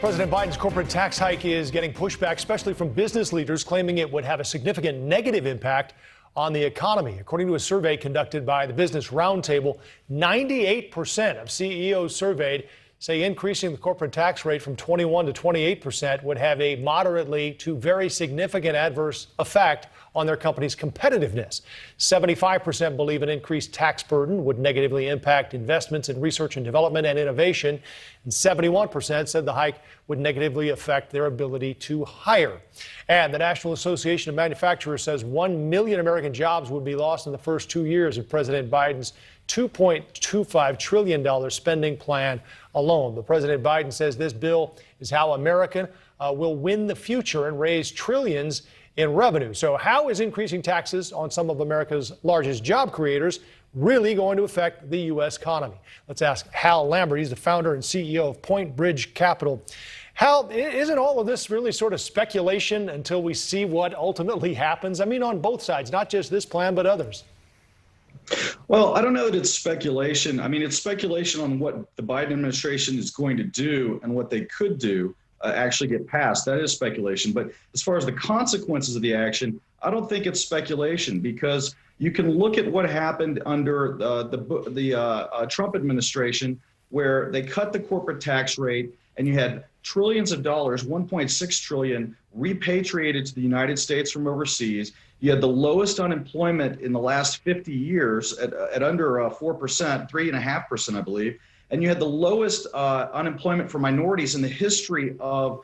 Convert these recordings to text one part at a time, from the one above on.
President Biden's corporate tax hike is getting pushback, especially from business leaders, claiming it would have a significant negative impact on the economy. According to a survey conducted by the Business Roundtable, 98% of CEOs surveyed say increasing the corporate tax rate from 21 to 28% would have a moderately to very significant adverse effect on their company's competitiveness. 75% believe an increased tax burden would negatively impact investments in research and development and innovation. And 71% said the hike would negatively affect their ability to hire. And the National Association of Manufacturers says 1 million American jobs would be lost in the first 2 years of President Biden's $2.25 trillion spending plan alone. The President Biden says this bill is how America will win the future and raise trillions in revenue. So how is increasing taxes on some of America's largest job creators really going to affect the U.S. economy? Let's ask Hal Lambert. He's the founder and CEO of Point Bridge Capital. Hal, isn't all of this really sort of speculation until we see what ultimately happens? I mean, on both sides, not just this plan, but others. Well, I don't know that it's speculation. I mean, it's speculation on what the Biden administration is going to do and what they could do actually get passed. That is speculation. But as far as the consequences of the action, I don't think it's speculation, because you can look at what happened under the Trump administration, where they cut the corporate tax rate and you had trillions of dollars, 1.6 trillion, repatriated to the United States from overseas. You had the lowest unemployment in the last 50 years at under 4%, 3.5%, I believe. And you had the lowest unemployment for minorities in the history of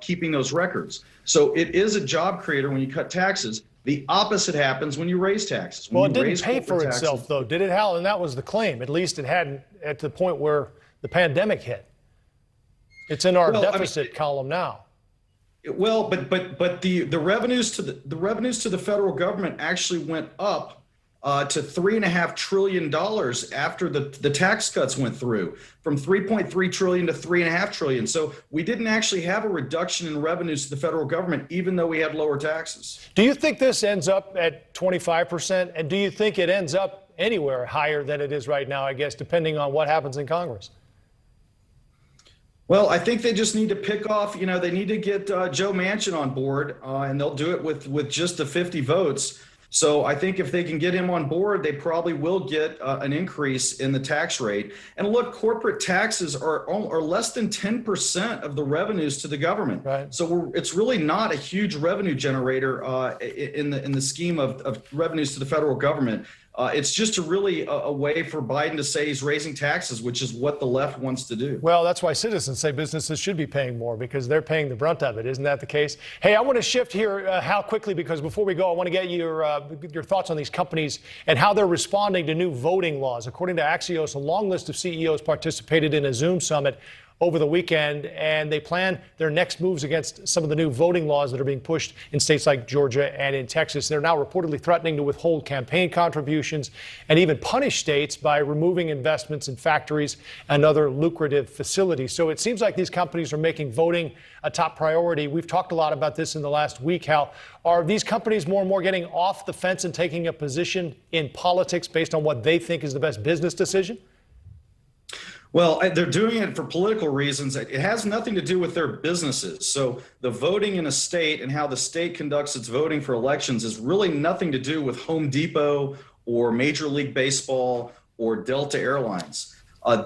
keeping those records. So it is a job creator when you cut taxes. The opposite happens when you raise taxes. Well, it didn't pay for itself, though, did it, Hal? And that was the claim. At least it hadn't at the point where the pandemic hit. It's in our deficit column now. Well, but the revenues to the federal government actually went up to $3.5 trillion after the tax cuts went through, from 3.3 trillion to 3.5 trillion. So we didn't actually have a reduction in revenues to the federal government, even though we had lower taxes. Do you think this ends up at 25%? And do you think it ends up anywhere higher than it is right now, I guess, depending on what happens in Congress? Well, I think they just need to pick off, they need to get Joe Manchin on board, and they'll do it with just the 50 votes. So I think if they can get him on board, they probably will get an increase in the tax rate. And look, corporate taxes are less than 10% of the revenues to the government. Right. So it's really not a huge revenue generator in the scheme of revenues to the federal government. It's just a way for Biden to say he's raising taxes, which is what the left wants to do. Well, that's why citizens say businesses should be paying more, because they're paying the brunt of it. Isn't that the case? Hey, I want to shift here, Hal, quickly, because before we go, I want to get your thoughts on these companies and how they're responding to new voting laws. According to Axios, a long list of CEOs participated in a Zoom summit over the weekend, and they plan their next moves against some of the new voting laws that are being pushed in states like Georgia and in Texas. They're now reportedly threatening to withhold campaign contributions and even punish states by removing investments in factories and other lucrative facilities. So it seems like these companies are making voting a top priority. We've talked a lot about this in the last week, Hal. Are these companies more and more getting off the fence and taking a position in politics based on what they think is the best business decision? Well, they're doing it for political reasons. It has nothing to do with their businesses. So the voting in a state and how the state conducts its voting for elections is really nothing to do with Home Depot or Major League Baseball or Delta Airlines.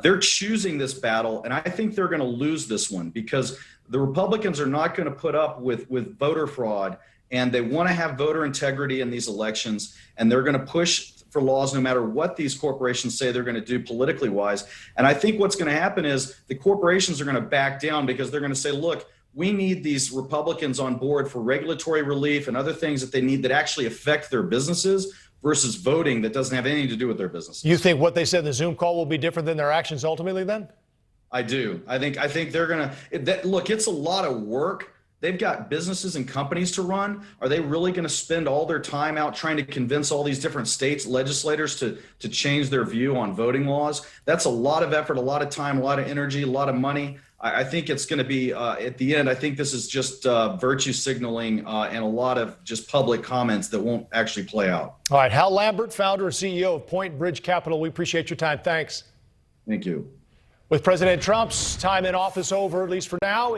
They're choosing this battle, and I think they're going to lose this one, because the Republicans are not going to put up with voter fraud, and they want to have voter integrity in these elections, and they're going to push for laws no matter what these corporations say they're going to do politically wise. And I think what's going to happen is the corporations are going to back down, because they're going to say, look, we need these Republicans on board for regulatory relief and other things that they need that actually affect their businesses, versus voting that doesn't have anything to do with their businesses. You think what they said in the Zoom call will be different than their actions ultimately then? I do. I think they're going to look, it's a lot of work. They've got businesses and companies to run. Are they really going to spend all their time out trying to convince all these different states legislators to change their view on voting laws? That's a lot of effort, a lot of time, a lot of energy, a lot of money. I think it's going to be, at the end, I think this is just virtue signaling and a lot of just public comments that won't actually play out. All right. Hal Lambert, founder and CEO of Point Bridge Capital. We appreciate your time. Thanks. Thank you. With President Trump's time in office over, at least for now,